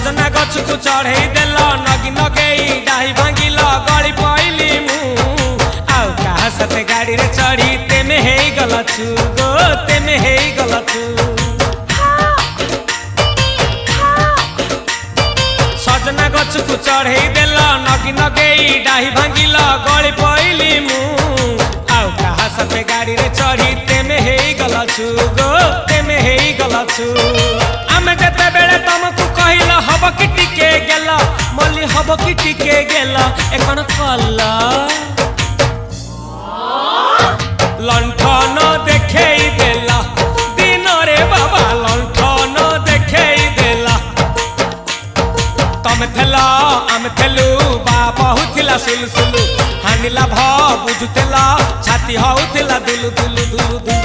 सजना गछ को चढ़े देल नगी नगेई डाही भांगिल गली पइली मु आउ कहा साथे गाड़ी रे चढ़ी तेमे हे गलछु गो तेमे हे गलछु सजना गछ को चढ़े देल नगी नगेई डाही भांगिल गली पइली मु आउ कहा साथे गाड़ी रे चढ़ी तेमे हे गलछु गो तेमे हे गलछु आमे जेते बेले तुमको कहिला हब कि टिके गेला मल्ली हब कि टिके गेला एकन कल्ला लंठन देखेई देला दिन रे बाबा लंठन देखेई देला तमे थेला आमे थेलु बाबा हुथिला सुलु सुलु हानिला भ बुझुतेला छाती हउथिला दुलु दुलु दुलु दुलु